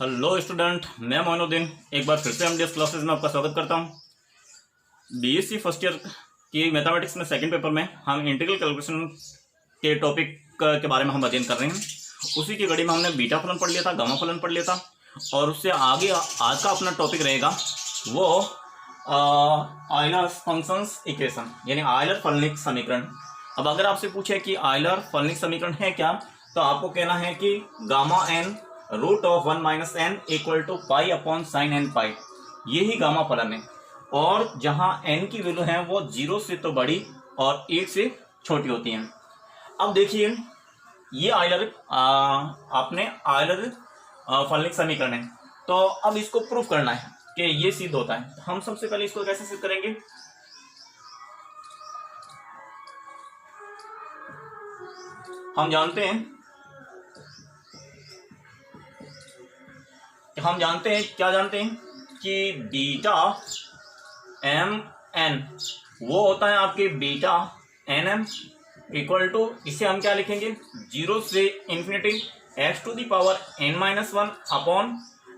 Hello student, मैं मोइनुद्दीन एक बार फिर से एमडीएस क्लासेस में आपका स्वागत करता हूं। बीएससी फर्स्ट ईयर की मैथमेटिक्स में सेकंड पेपर में हम इंटीग्रल कैलकुलेशन के टॉपिक के बारे में हम अध्ययन कर रहे हैं। उसी की कड़ी में हमने बीटा फलन पढ़ लिया था, गामा फलन पढ़ लिया था और उससे आगे आज का अपना टॉपिक रहेगा वो आयलर फंक्शंस इक्वेशन यानी आयलर फलनिक समीकरण। अब अगर आपसे पूछे कि आयलर फलनिक समीकरण है क्या, तो आपको कहना है कि gamma n root of 1 minus n equal to pi upon sine n pi, ये ही गामा फलन है। और जहां एन की वैल्यू है वो 0 से तो बड़ी और 1 से छोटी होती है। अब देखिए ये आयलर आपने आयलर फलनिक समीकरण है, तो अब इसको प्रूफ करना है कि ये सिद्ध होता है। हम सबसे पहले इसको कैसे सिद्ध करेंगे? हम जानते हैं क्या जानते हैं कि बीटा एम एन वो होता है आपके beta n m equal to, इसे हम क्या लिखेंगे, 0 से infinity x to the power n minus 1 upon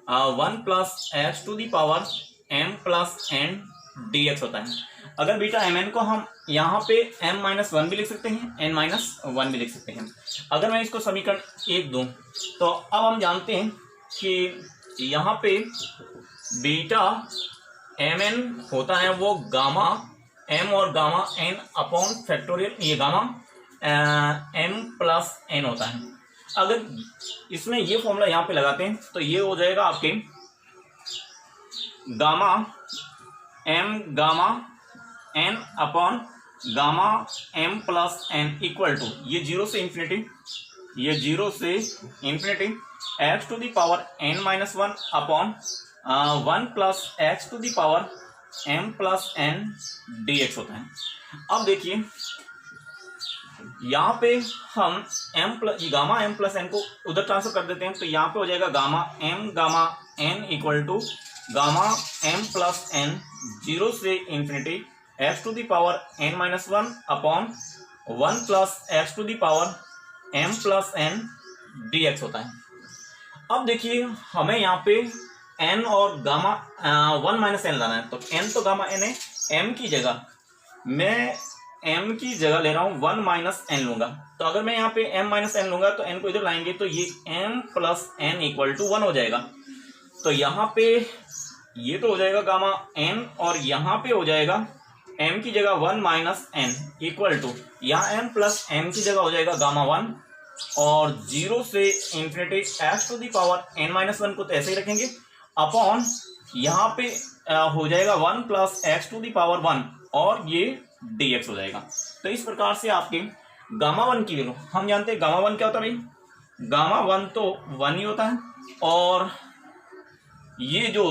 1 plus x to the power m plus n d x होता है। अगर बीटा एम एन को हम यहाँ पे एम माइनस 1 भी लिख सकते हैं, एन माइनस 1 भी लिख सकते हैं। अगर मैं इसको समीकरण 1 दूं तो अब हम जानते हैं कि यहाँ पे बीटा एम एन होता है वो गामा एम और गामा एन अपॉन फैक्टोरियल, ये गामा एम प्लस एन होता है। अगर इसमें ये फॉर्मूला यहाँ पे लगाते हैं तो ये हो जाएगा आपके gamma n upon gamma m plus n equal to, ये 0 से infinity x to the power n minus 1 upon 1 plus x to the power m plus n d x होता है। अब देखिए यहाँ पे हम गामा एम प्लस एन को उधर ट्रांसफर कर देते हैं, तो यहाँ पे हो जाएगा gamma n equal to gamma m plus n 0 से infinity x to the power n minus 1 upon 1 plus x to the power m plus n d x होता है। अब देखिए हमें यहाँ पे n और गामा 1 माइनस एन लाना है, तो n तो गामा n है, m की जगह मैं m की जगह ले रहा हूँ 1 माइनस एन लूंगा। तो अगर मैं यहाँ पे m माइनस एन लूंगा तो n को इधर लाएंगे तो ये m plus n equal to 1 हो जाएगा। तो यहाँ पे ये तो हो जाएगा गामा n और यहाँ पे हो जाएगा m की जगह 1 माइनस एन इक्वल टू, यहाँ m प्लस m की जगह हो जाएगा गामा 1 और 0 से infinity x to the power n minus 1 को तो ऐसे ही रखेंगे अपॉन यहाँ पे हो जाएगा 1 plus x to the power 1 और ये डी एक्स हो जाएगा। तो इस प्रकार से आपके गामा 1 की वैल्यू, हम जानते हैं गामा 1 क्या होता है भाई, गामा 1 तो 1 ही होता है और ये जो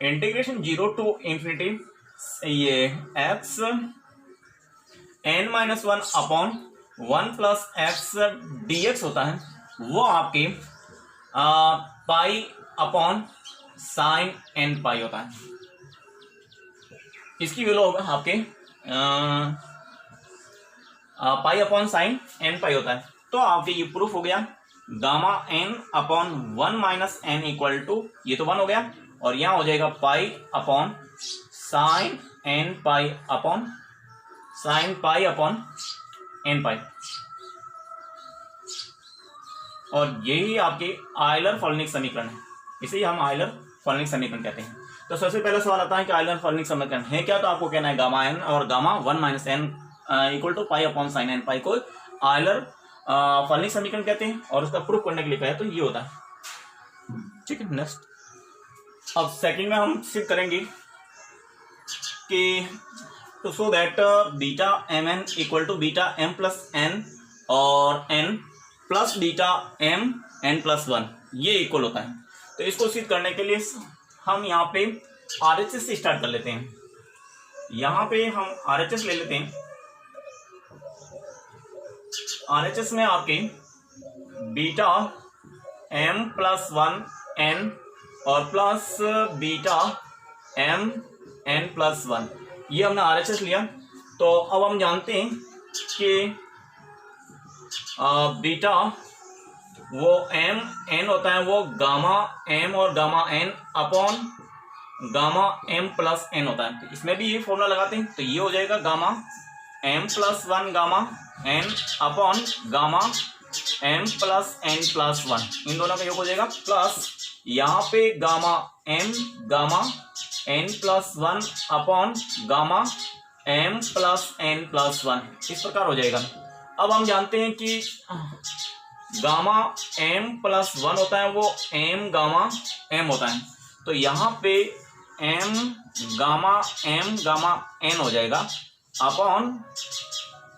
इंटीग्रेशन 0 टू इंफिनिटी ये x n minus 1 upon 1 plus x d x होता है, वो आपके pi upon sine n pi होता है। इसकी वैल्यू होगा आपके pi upon sine n pi होता है। तो आपके ये प्रूफ हो गया gamma n upon 1 minus n equal to, ये तो 1 हो गया और यहाँ हो जाएगा pi upon sine n pi upon sine pi upon N पाई, और यही आपके आयलर फलनिक समीकरण है। इसे ही हम आयलर फलनिक समीकरण कहते हैं। तो सबसे पहला सवाल आता है कि आयलर फलनिक समीकरण है क्या, तो आपको कहना है गामा एन और gamma 1 minus n equal to pi upon sine n pi को आयलर फलनिक समीकरण कहते हैं और उसका प्रूफ करने के लिए कहे तो ये होता है। ठीक है, नेक्स्ट। अब सेकंड में हम सिद्ध करेंगे कि तो so that beta m n equal to beta m plus n और n plus beta m n plus 1 ये इक्वल होता है। तो इसको सिद्ध करने के लिए हम यहाँ पे RHS से स्टार्ट कर लेते हैं। यहाँ पे हम RHS ले लेते हैं। RHS में आपके बीटा एम प्लस 1 एन और plus beta m n plus 1, ये हमने RHS लिया। तो अब हम जानते हैं कि बीटा वो एम एन होता है वो गामा एम और gamma n upon gamma m plus n होता है। तो इसमें भी ये फॉर्मूला लगाते हैं, तो ये हो जाएगा gamma m plus one gamma n upon gamma m plus n plus one, इन दोनों का योग हो जाएगा, प्लस यहाँ पे gamma n plus one upon gamma m plus n plus one, इस प्रकार हो जाएगा। अब हम जानते हैं कि गामा एम प्लस वन होता है वो एम गामा एम होता है, तो यहाँ पे एम गामा एन हो जाएगा अपॉन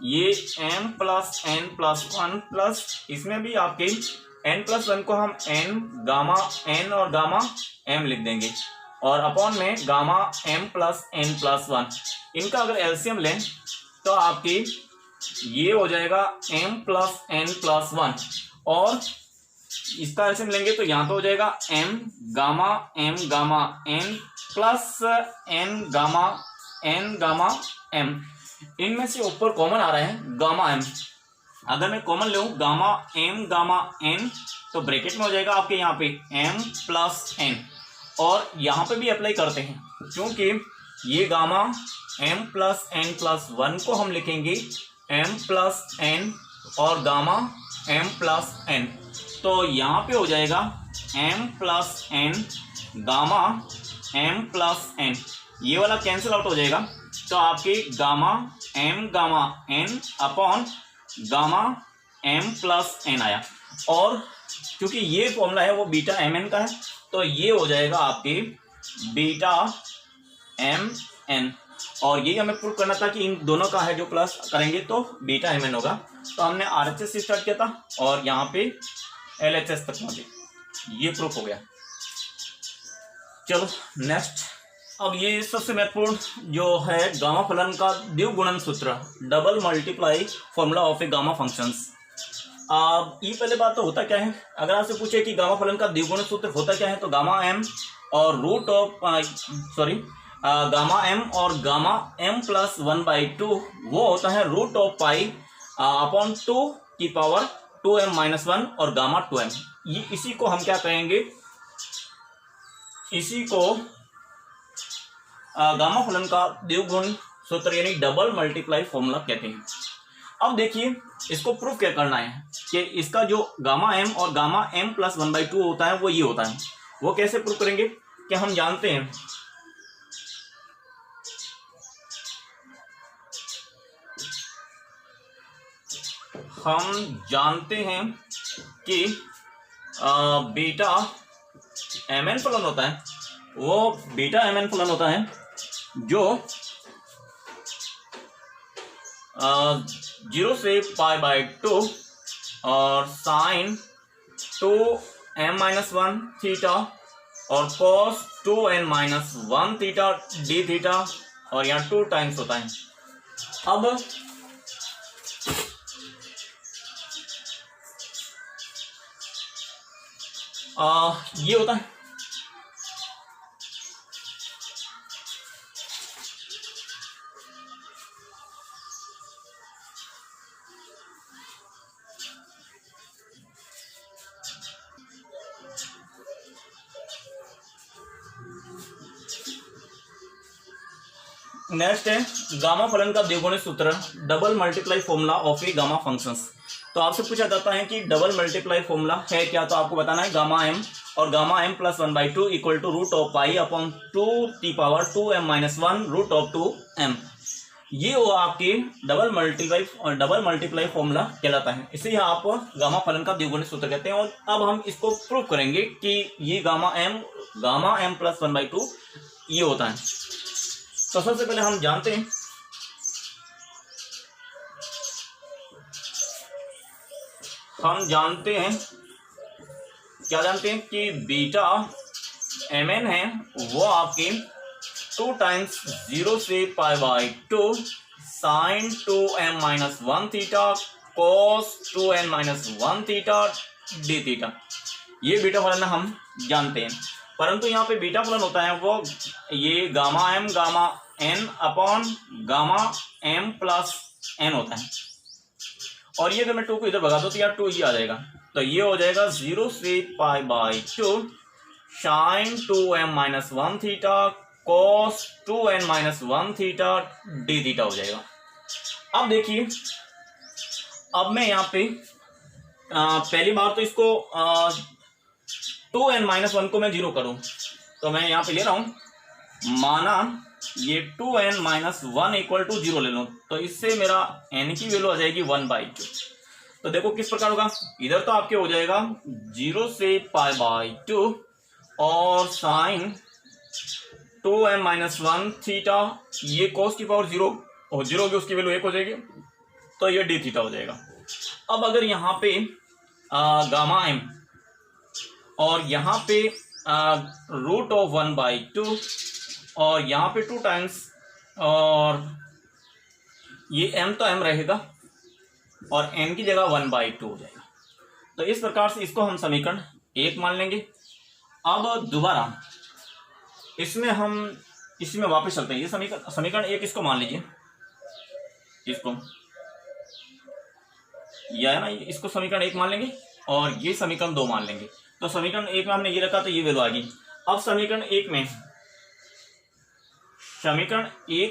ये m plus n plus one, plus इसमें भी आपके एन प्लस वन को हम एन गामा एन और गामा एम लिख देंगे, और अपॉन में gamma m plus n plus one, इनका अगर एलसीएम लें तो आपकी ये हो जाएगा m plus n plus one, और इसका एलसीएम लेंगे तो यहाँ पे हो जाएगा m gamma n plus n gamma m, इनमें से ऊपर कॉमन आ रहा है गामा एम। अगर मैं कॉमन लूँ गामा एन तो ब्रैकेट में हो जाएगा आपके यहाँ पे एम प्लस एन, और यहाँ पे भी अप्लाई करते हैं क्योंकि ये gamma m plus n plus one को हम लिखेंगे एम प्लस एन और गामा एम प्लस एन, तो यहाँ पे हो जाएगा m plus n gamma m plus n, ये वाला कैंसिल आउट हो जाएगा, तो आपकी gamma n upon gamma m plus n आया, और क्योंकि ये फॉर्मूला है वो बीटा एम एन का है, तो ये हो जाएगा आपके बीटा एम एन, और यही हमें प्रूव करना था कि इन दोनों का है जो प्लस करेंगे तो बीटा एम एन होगा। तो हमने आरएचएस से स्टार्ट किया था और यहाँ पे एलएचएस तक पहुंचे, ये प्रूफ हो गया। चलो नेक्स्ट, अब ये सबसे महत्वपूर्ण जो है गामा फलन का द्विगुणन सूत्र, double multiply formula of a gamma functions. अब ये पहले बात तो होता क्या है, अगर आपसे पूछे कि गामा फलन का द्विगुणन सूत्र होता क्या है, तो गामा एम और रूट ऑफ गामा एम और gamma m plus one by two वो होता है root of pi upon two की power two m minus one और गामा टू एम। ये इसी को हम क्या कहेंगे, इसी को गामा फलन का द्विगुण सूत्र यानी डबल मल्टीप्लाई फॉर्मूला कहते हैं। अब देखिए इसको प्रूफ क्या करना है कि इसका जो गामा एम और gamma m plus one by two होता है वो ये होता है। वो कैसे प्रूफ करेंगे कि हम जानते हैं कि बीटा एम एन फलन होता है, वो बीटा एम एन फलन होता है जो 0 से पाई बाई टू और sine 2m minus one theta और cos 2n minus one theta d theta, और यहाँ 2 टाइम्स होता है। अब ये होता है नेक्स्ट है गामा फलन का द्विगुणित सूत्र double multiply formula of a gamma functions. तो आपसे पूछा जाता है कि डबल मल्टीप्लाई फॉर्मूला है क्या, तो आपको बताना है गामा एम और gamma m plus one by two equal to root of pi upon two the power two m minus one root of two m. ये वो आपके डबल मल्टीप्लाई फॉर्मूला कहलाता है, इसे आप गामा फलन का द्विगुणित सूत्र कहते हैं। और अब हम इसको प्रूव करेंगे कि ये gamma m plus one by two ये होता है। तो सबसे पहले हम जानते हैं क्या जानते हैं कि बीटा एम एन है वो आपके 2 टाइम्स 0 से pi by two sine 2m minus one theta cos 2n minus one theta d theta, ये बीटा फलन हम जानते हैं। परंतु यहाँ पे बीटा फलन होता है वो ये gamma n upon gamma m plus n होता है, और ये अगर मैं 2 को इधर भगा दो तो यार 2 ये आ जाएगा, तो ये हो जाएगा 0 से pi by 2 sine 2m minus 1 theta cos 2n minus 1 theta d theta हो जाएगा। अब देखिए, अब मैं यहाँ पे पहली बार तो इसको 2n माइनस 1 को मैं 0 करूं, तो मैं यहाँ पे ले रहा हूं, माना ये 2n माइनस 1 इक्वल टू 0 ले लो, तो इससे मेरा n की वैल्यू आ जाएगी 1/2। तो देखो किस प्रकार होगा, इधर तो आपके हो जाएगा 0 से पाई बाई 2 और साइन 2m माइनस 1 थीटा, ये cos की पावर 0 और 0 की उसकी वैल्यू 1 हो जाएगी, तो ये डी थीटा हो जाएगा। अब अगर यहाँ पे गामा m और यहाँ पे रूट ऑफ 1/2 और यहाँ पे 2 टाइम्स, और ये m तो m रहेगा और n की जगह 1/2 हो जाएगा। तो इस प्रकार से इसको हम समीकरण 1 मान लेंगे। अब दोबारा इसमें वापस चलते हैं। ये समीकरण 1 इसको मान लीजिए, इसको यह है ना, इसको समीकरण 1 मान लेंगे और ये समीकरण 2 मान लेंगे। तो समीकरण 1 में हमने ये रखा तो ये वैल्यू आ गई। अब समीकरण 1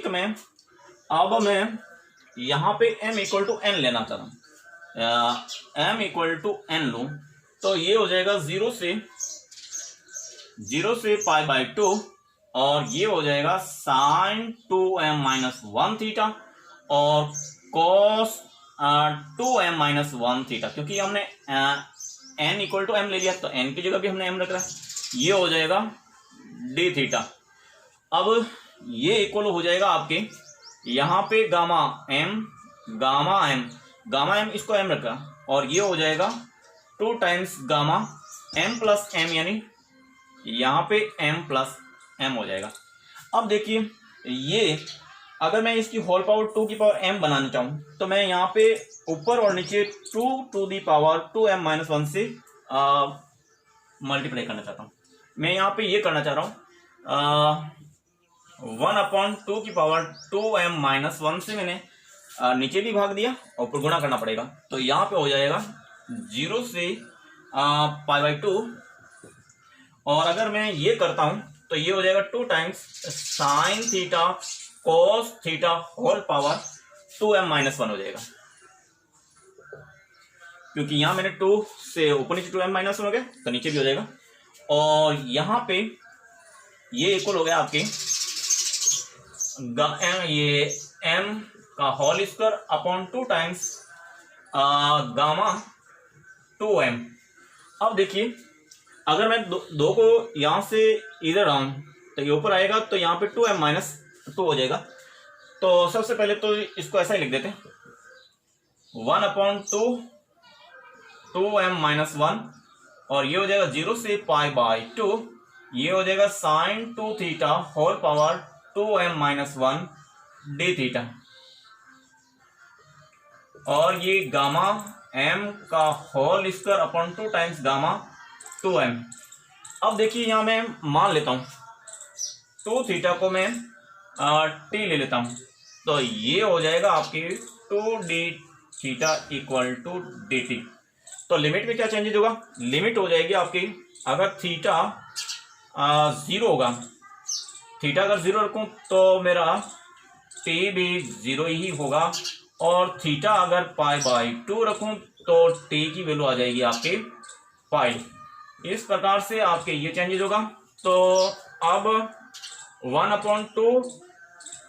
में अब मैं यहाँ पे m इक्वल टू n लेना चाह रहा हूँ, m इक्वल टू n लूँ, तो ये हो जाएगा 0 से पाई बाई 2 और ये हो जाएगा साइन 2m माइनस 1 थीटा और कॉस 2m माइनस 1 थीटा, क्योंकि हमने n इक्वल टू m ले लिया तो n की जगह भी हमने m रख रहा है, ये हो जाएगा डी थीटा। अब ये इक्वल हो जाएगा आपके यहाँ पे गामा m इसको m रखा और ये हो जाएगा 2 times gamma m plus m, यानी यहाँ पे m प्लस m हो जाएगा। अब देखिए, ये अगर मैं इसकी होल पावर 2 की पावर m बनाना चाहूँ तो मैं यहाँ पे ऊपर और नीचे 2 to the power 2m minus 1 से मल्टीप्लाई करना चाहता हूँ। मैं यहाँ पे ये करना चाह रहा हूँ 1/2 की पावर 2m माइनस 1 से मैंने नीचे भी भाग दिया और ऊपर गुणा करना पड़ेगा, तो यहाँ पे हो जाएगा 0 से पाई बाई 2, और अगर मैं ये करता हूँ तो ये हो जाएगा 2 times sine theta cos theta whole power 2m minus 1 हो जाएगा, क्योंकि यहां मैंने 2 से ऊपर नीचे 2m माइनस 1 हो गया तो नीचे भी हो जाएगा। और यहां पे ये इक्वल हो गया आपके ये m का whole square upon 2 times gamma 2m। अब देखिए, अगर मैं दो को यहां से इधर आऊं तो ये ऊपर आएगा, तो यहाँ पे 2m माइनस 2 हो जाएगा। तो सबसे पहले तो इसको ऐसा ही लिख देते हैं 1/2 2m माइनस 1 और ये हो जाएगा 0 से पाई बाई 2, ये हो जाएगा sine 2 theta whole power 2m minus 1 d theta, और ये गामा m का whole square upon 2 times gamma 2m। अब देखिए, यहाँ मैं मान लेता हूँ 2 थीटा को मैं t ले लेता हूँ, तो ये हो जाएगा आपकी 2d theta equal to dt। तो लिमिट में क्या चेंजेज होगा, लिमिट हो जाएगी आपकी, अगर थीटा 0 होगा, थीटा अगर 0 रखूं तो मेरा t भी 0 ही होगा, और थीटा अगर पाई बाई 2 रखूं तो t की वैल्यू आ जाएगी आपके पाई। इस प्रकार से आपके ये चेंजेज होगा। तो अब 1/2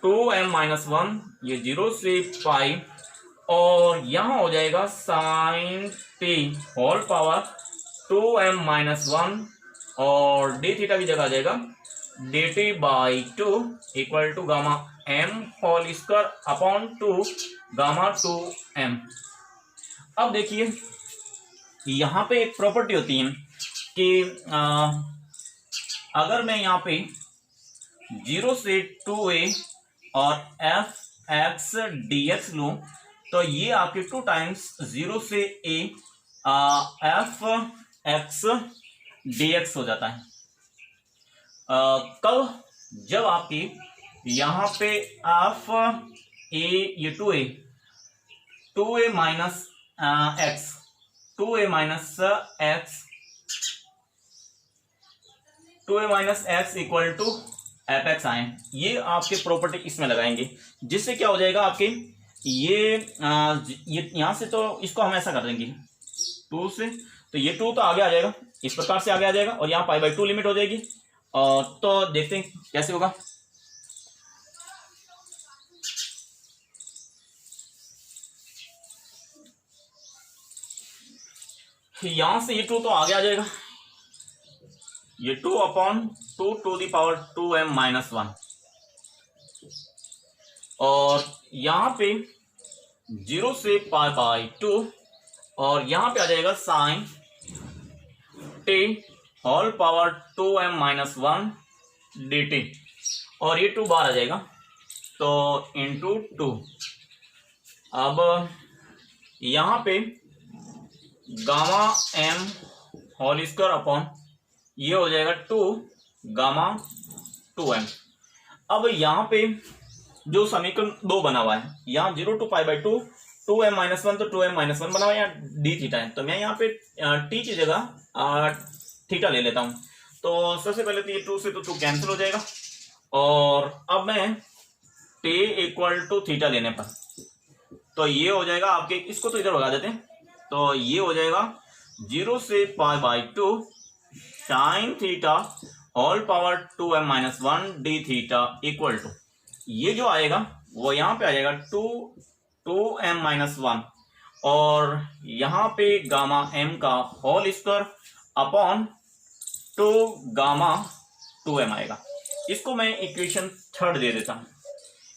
2m माइनस 1 ये 0 से पाई, और यहाँ हो जाएगा sine t whole power 2m minus 1 और डी थीटा की जगह आ जाएगा dt by 2 equal to gamma m whole square upon 2 gamma 2m। अब देखिए, यहाँ पे एक प्रॉपर्टी होती है कि अगर मैं यहाँ पे 0 से 2a और f(x) dx लूं तो ये आपके 2 टाइम्स 0 से a f(x) dx हो जाता है। कब, जब आपकी यहाँ पे f a ये 2a minus x 2a minus x equal to f x आए, ये आपके प्रॉपर्टी इसमें लगाएंगे, जिससे क्या हो जाएगा आपके ये यहां से, तो इसको हम ऐसा कर देंगे 2 से, तो ये 2 तो आगे आ जाएगा, इस प्रकार से आगे आ जाएगा, और यहाँ π/2 लिमिट हो जाएगी। और तो देखते हैं कैसे होगा। यहां से ये 2 तो आगे आ जाएगा, ये 2/2 टू दी पावर 2m-1, और यहां पे 0 से π/2, और यहां पे आ जाएगा sine t whole power 2m-1 dt, और ये 2 बाहर आ जाएगा, तो इंटू 2। अब यहां पे gamma m whole square upon ये हो जाएगा 2 गामा 2m। अब यहां पे जो समीकरण 2 बना हुआ है, यहाँ 0 to π/2 2m-1, तो 2m-1 बना हुआ है, यहाँ डी थीटा है, तो मैं यहाँ पे टी की जगह थीटा ले लेता हूँ। तो सबसे पहले तो ये 2 से तो 2 कैंसिल हो जाएगा, और अब मैं टी इक्वल टू थीटा लेने पर, तो ये हो जाएगा आपके, इसको तो इधर भगा देते हैं, तो ये हो जाएगा 0 से π/2 sine theta whole power 2m-1 d theta equal to, ये जो आएगा वो यहाँ पे आ जाएगा 2m-1, और यहाँ पे गामा m का whole square upon 2 gamma 2m आएगा। इसको मैं इक्वेशन 3 दे देता हूँ,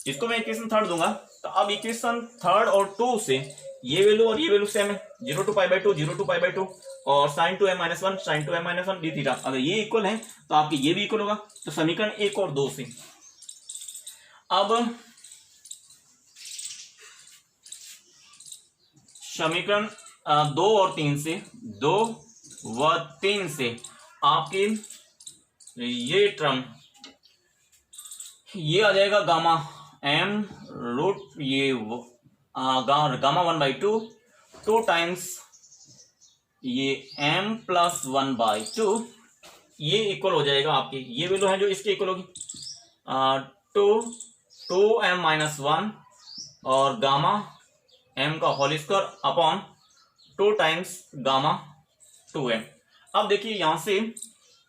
इसको मैं इक्वेशन 3 दूंगा। तो अब इक्वेशन 3 और 2 से ये वैल्यू और ये वैल्यू सेम है, 0 to π/2 0 to π/2, और sin 2m-1 डी थीटा, अगर ये इक्वल है तो आपके ये भी इक्वल होगा। तो समीकरण 1 और 2 से अब समीकरण 2 और 3 से, 2 व 3 से आपके ये टर्म ये आ जाएगा गामा m रूट ये गामा 1/2 2 टाइम्स ये m प्लस 1/2, ये इक्वल हो जाएगा आपकी, ये वैल्यू है जो इसके इक्वल होगी 2m-1 और गामा m का whole square upon 2 times gamma 2m। अब देखिए यहां से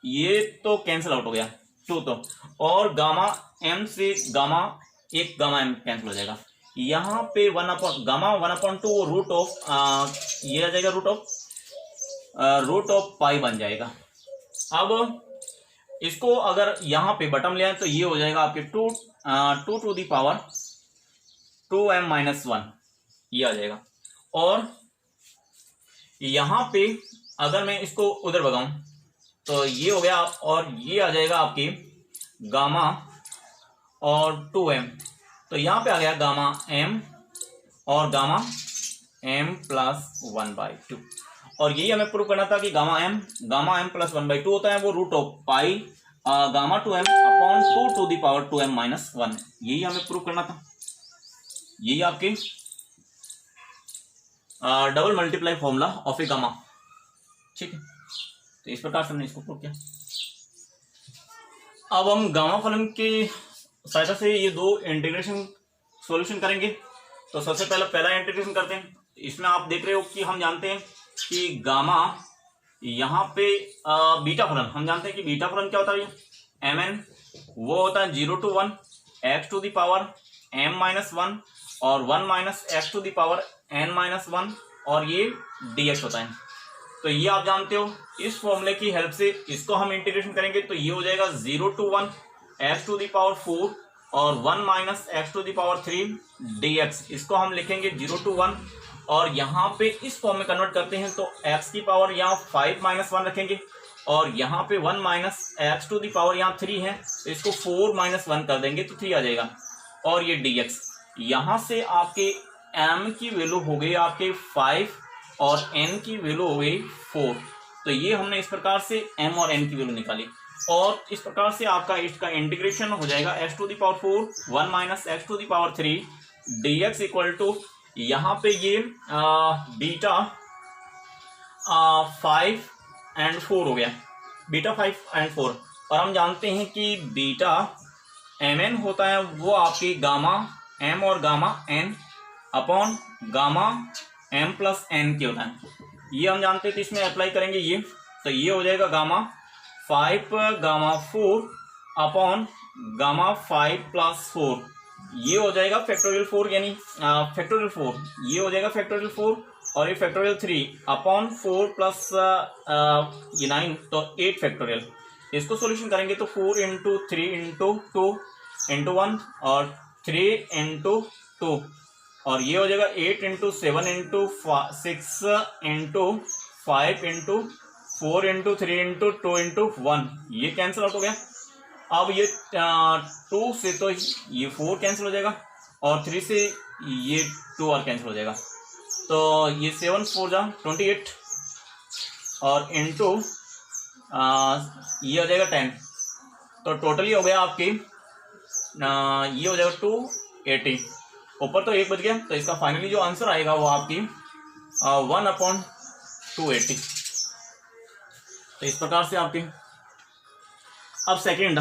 ये तो कैंसिल आउट हो गया 2 तो, और गामा m से गामा m कैंसिल हो जाएगा, यहाँ पे गामा 1/2 रूट ऑफ ये आ जाएगा रूट ऑफ पाई बन जाएगा। अब इसको अगर यहाँ पे बटम ले आए तो ये हो जाएगा आपके 2 टू दी पावर 2m-1 ये आ जाएगा, और यहाँ पे अगर मैं इसको उधर भगाऊं तो ये हो गया, और ये आ जाएगा आपके गामा और 2m, तो यहाँ पे आ गया गामा m और गामा m प्लस 1/2, और यही हमें प्रूव करना था कि गामा m प्लस 1/2 होता है वो root of pi gamma 2m upon 2 to the power 2m-1, यही हमें प्रूव करना था। यही आपके double multiply formula of a gamma, ठीक है। तो इस प्रकार से हमने इसको प्रूव किया। अब हम गामा फलन की सहायता से ये 2 इंटीग्रेशन सॉल्यूशन करेंगे। तो सबसे पहला इंटीग्रेशन करते हैं। इसमें आप देख रहे हो कि हम जानते हैं कि गामा यहाँ पे बीटा फलन, हम जानते हैं कि बीटा फलन क्या होता है, mn वो होता है 0 to 1 x to the power m-1 और 1 minus x to the power n-1, और ये dx होता है। तो ये आप जानते हो, इस फॉर्मूले की हेल्प से इसको हम इंटीग्रेशन करेंगे तो ये हो जाएगा 0 to 1 x to the power 4 और 1 minus x to the power 3 dx, इसको हम लिखेंगे 0 to 1, और यहाँ पे इस फॉर्म में कन्वर्ट करते हैं तो x की पावर यहाँ 5 माइनस 1 रखेंगे, और यहाँ पे 1 minus x to the power यहाँ 3 है तो इसको 4 माइनस 1 कर देंगे तो 3 आ जाएगा, और ये dx यहाँ से आपके m की वैल्यू हो गई आपके 5 और n की वैल्यू हो गई 4। तो ये हमने इस प्रकार से m और n की वैल्यू निकाली, और इस प्रकार से आपका इसका इंटीग्रेशन हो जाएगा x to the power 4 1 minus x to the power 3 dx equal to, यहाँ पे ये बीटा 5 एंड 4 हो गया, बीटा 5 एंड 4। और हम जानते हैं कि बीटा mn होता है वो आपकी गामा m और gamma n upon gamma m plus n के होता है, ये हम जानते हैं। तो इसमें अप्लाई करेंगे ये, तो ये हो जाएगा gamma 5 gamma 4 upon gamma 5 plus 4, ये हो जाएगा फैक्टोरियल 4 यानी फैक्टोरियल 4, ये हो जाएगा फैक्टोरियल 4 और ये फैक्टोरियल 3 अपॉन 4 प्लस ये 9 तो 8 फैक्टोरियल। इसको सॉल्यूशन करेंगे तो 4 इंटू 3 इंटू 2 इंटू 1 और 3 इंटू 2 और ये हो जाएगा 8 into 7 into 6 into 5 into 4 into 3 into 2 into 1, ये कैंसिल आउट हो गया। अब ये 2 से तो ये 4 कैंसिल हो जाएगा और 3 से ये 2 और कैंसिल हो जाएगा, तो ये 7 4 जा 28 और इंटू ये हो जाएगा 10, तो टोटली हो गया आपकी ये हो जाएगा 280, ऊपर तो 1 बच गया, तो इसका फाइनली जो आंसर आएगा वो आपकी 1/280। तो इस प्रकार से आपकी। अब सेकंड,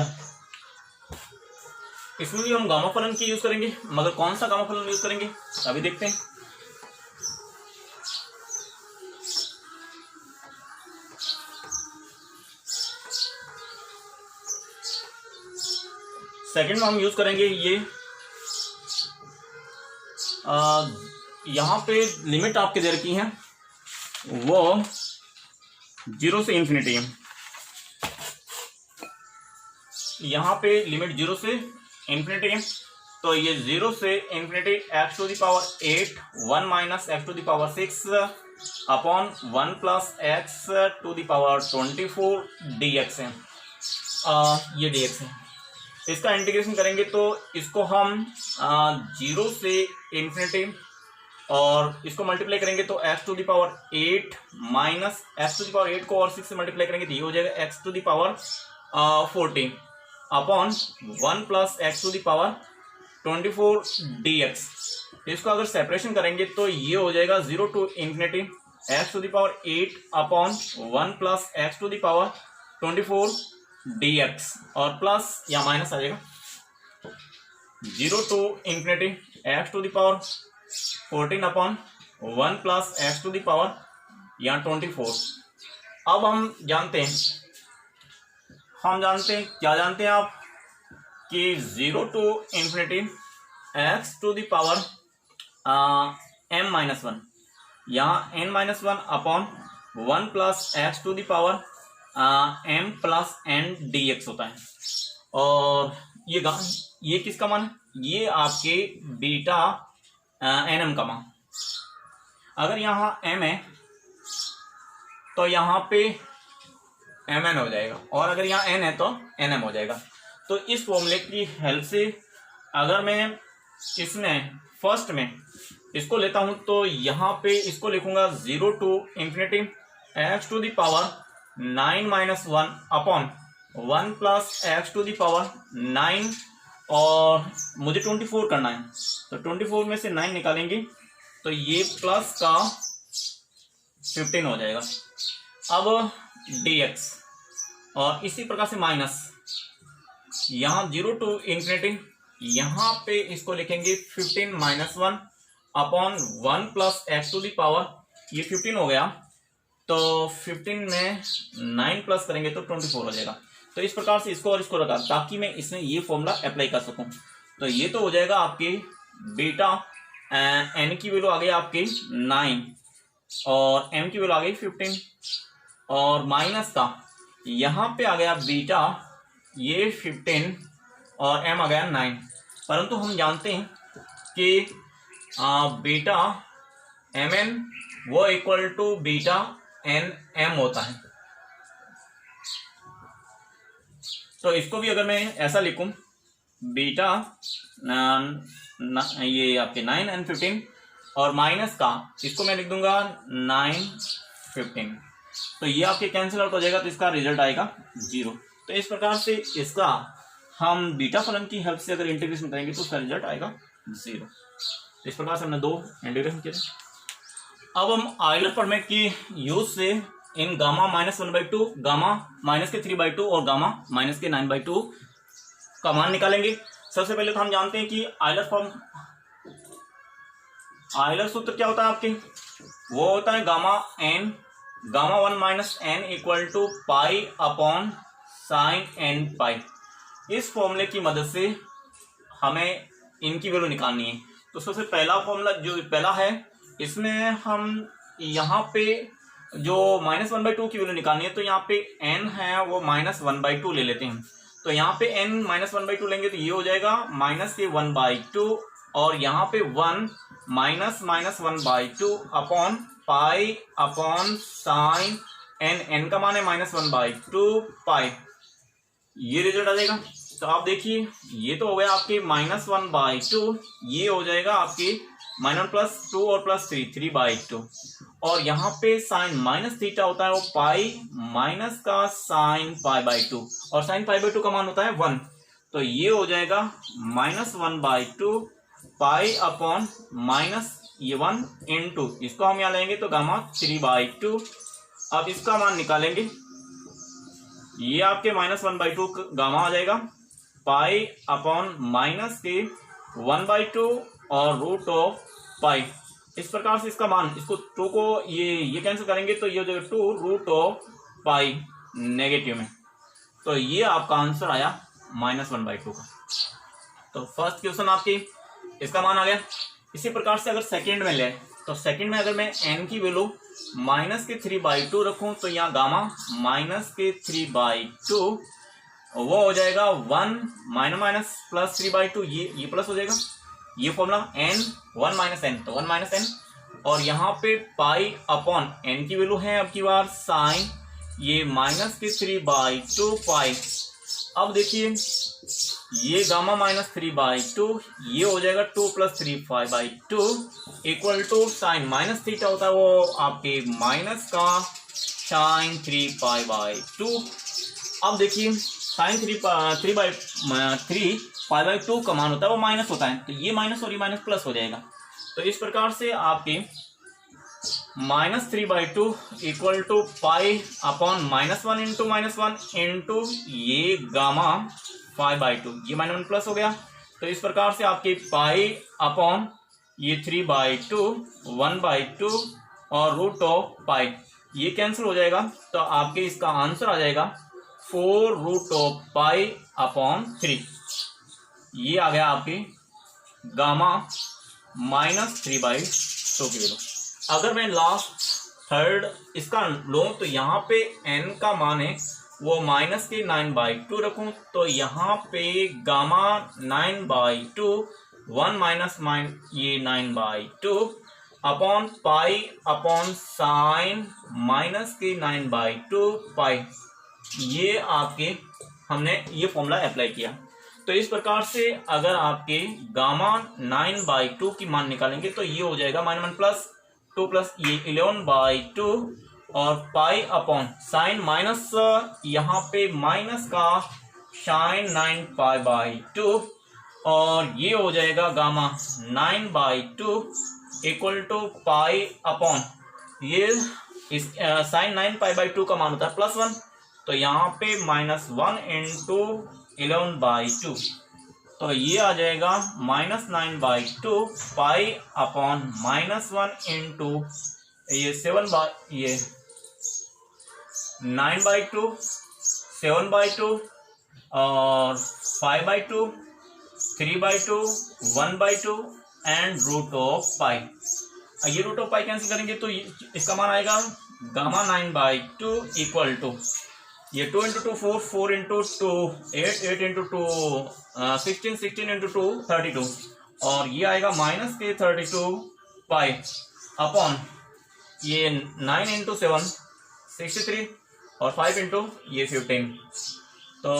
इसमें भी हम गामा फलन की यूज करेंगे, मगर कौन सा गामा फलन यूज करेंगे अभी देखते हैं। सेकंड में हम यूज करेंगे ये यहाँ पे लिमिट आपके दे रखी है वो 0 से इन्फिनिटी है, यहाँ पे लिमिट 0 से इन्फिनिटी है, तो ये 0 से infinity x to the power 8 1 minus x to the power 6 अपॉन 1 plus x to the power 24 dx है, ये dx है। इसका इंटीग्रेशन करेंगे तो इसको हम 0 से इन्फिनिटी और इसको मल्टीप्लाई करेंगे तो x to the power 8 minus x to the power 8 को और 6 से मल्टीप्लाई करेंगे तो ये हो जाएगा x to the power 14 upon 1 plus x to the power 24 dx। इसको अगर सेपरेशन करेंगे तो ये हो जाएगा 0 to infinity x to the power 8 upon 1 plus x to the power 24 dx और प्लस या माइनस आ जाएगा 0 to infinity x to the power 14 upon 1 plus x to the power या 24। अब हम जानते हैं क्या जानते हैं आप कि 0 to infinity x to the power m minus 1, यहाँ n minus 1 upon 1 plus x to the power m plus n dx होता है। और ये किसका मान है? ये आपके बीटा nm का मान। अगर यहाँ m है तो यहाँ पे mn हो जाएगा और अगर यहाँ n है तो nm हो जाएगा। तो इस फॉर्मूले की हेल्प से अगर मैं इसमें फर्स्ट में इसको लेता हूं तो यहाँ पे इसको लिखूंगा 0 to infinity x to the power 9 minus 1 upon 1 plus x to the power 9 और मुझे 24 करना है तो 24 में से 9 निकालेंगे तो ये प्लस का 15 हो जाएगा। अब dx और इसी प्रकार से माइनस यहाँ 0 टू इन्फिनिटी, यहाँ पे इसको लिखेंगे 15 minus 1 upon 1 plus x to the power, ये 15 हो गया तो 15 में 9 प्लस करेंगे तो 24 हो जाएगा। तो इस प्रकार से इसको और इसको रखा ताकि मैं इसमें ये फॉर्मूला अप्लाई कर सकूं। तो ये तो हो जाएगा आपकी बीटा n की वैल्यू आ गई आपकी 9 और m की वैल्यू आ गई 15 और माइनस का यहाँ पे आ गया बीटा ये 15 और m आ गया 9। परंतु हम जानते हैं कि बीटा mn वो इक्वल टू बीटा nm होता है। तो इसको भी अगर मैं ऐसा लिखूं बीटा ये आपके 9 and 15 और माइनस का इसको मैं लिख दूंगा 9 15, तो ये आपके कैंसिल आउट हो जाएगा तो इसका रिजल्ट आएगा 0। तो इस प्रकार से इसका हम बीटा फलन की हेल्प से अगर इंटीग्रेशन करेंगे तो उसका रिजल्ट आएगा 0। तो इस प्रकार से हमने दो इंटीग्रेशन किए। अब हम आयलर फॉर्मेट की यूज से इन गामा -1/2, गामा -3/2 और गामा -9/2 का मान निकालेंगे। सबसे पहले तो हम जानते हैं कि आयलर सूत्र क्या होता है आपके, वो होता है gamma 1 - n equal to pi upon sine n pi. इस फॉर्मूले की मदद से हमें इनकी वैल्यू निकालनी है। तो सबसे पहला फॉर्मूला जो पहला है, इसमें हम यहाँ पे जो -1/2 की वैल्यू निकालनी है, तो यहाँ पे n है वो -1/2 ले लेते हैं। तो यहाँ पे n -1/2 लेंगे तो ये हो जाएगा -1/2 और यहाँ पे 1 -1/2 upon pi upon sine n का मान है -1/2 पाई। ये रिजल्ट आ जाएगा। तो आप देखिए ये तो हो गया आपकी -1/2, ये हो जाएगा आपकी -1 + 2 और +3/2 और यहाँ पे साइन -थीटा होता है वो पाई माइनस का साइन π/2 और साइन π/2 का मान होता है 1। तो ये हो जाएगा -1/2 पाई अपॉन -1 इंटू, इसको हम यहाँ लेंगे तो गामा 3/2। अब इसका मान निकालेंगे, ये आपके -1/2 गामा आ जाएगा पाई अपॉन -1/2 और √π। इस प्रकार से इसका मान, इसको 2 को ये कैंसिल करेंगे तो ये हो जाएगा 2√π नेगेटिव में। तो ये आपका आंसर आया -1/2 का। तो फर्स्ट क्वेश्चन आपकी इसका मान आ गया। इसी प्रकार से अगर सेकंड में ले, तो सेकंड में अगर मैं n की वैल्यू -3/2 रखूं तो यहाँ गामा -3/2 वो हो जाएगा 1 -3/2, ये प्लस हो जाएगा, ये फॉर्मूला n 1 - n तो 1 - n और यहाँ पे पाई अपॉन n की वैल्यू है अब की बार साइन ये -3/2 पाई। अब देखिए ये गामा -3/2 ये हो जाएगा 2 + 3π/2 इक्वल टू साइन -थीटा होता है वो आपके माइनस का साइन 3π/2। अब देखिए साइन 3π/2 का मान होता है वो माइनस होता है, तो ये माइनस और ये माइनस प्लस हो जाएगा। तो इस प्रकार से आपके -3/2 equal to pi upon -1 into ये गामा 5/2, ये -1 प्लस हो गया। तो इस प्रकार से आपके पाई अपॉन ये 3/2 1/2 और √π ये कैंसिल हो जाएगा। तो आपके इसका आंसर आ जाएगा 4√π/3। ये आ गया आपके गामा -3/2 की वैल्यू। अगर मैं लास्ट थर्ड इसका लूँ तो यहाँ पे n का मान है वो -9/2 रखूँ तो यहाँ पे गामा 9/2 1 - ये 9/2 अपॉन पाई अपॉन साइन -9/2 पाई। ये आपके हमने ये फॉर्मूला अप्लाई किया। तो इस प्रकार से अगर आपके गामा 9/2 की मान निकालेंगे तो ये हो जाएगा -1 + 2 + ये 11/2 और पाई अपॉन साइन माइनस यहाँ पे माइनस का साइन 9π/2 और ये हो जाएगा gamma 9/2 equal to pi upon ये इस साइन 9π/2 का मान होता है +1, तो यहाँ पे -1 इंटू 11/2 तो ये आ जाएगा -9/2 पाई अपॉन -1 इंटू ये 9/2 7/2 और 5/2 3/2 1/2 एंड √π। ये √π कैंसिल करेंगे तो इसका मान आएगा गामा 9/2 इक्वल टू ये 2 × 2 4 4 × 2 8 8 × 2 16 16 × 2 32 और ये आएगा -32π अपॉन ये 9 × 7 63 और 5 × ये 15। तो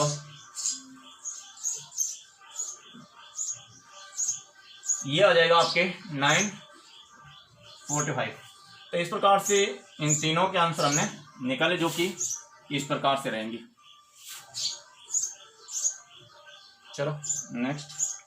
ये आ जाएगा आपके 945। तो इस प्रकार से इन तीनों के आंसर हमने निकाले जो कि इस प्रकार से रहेंगे। चलो नेक्स्ट।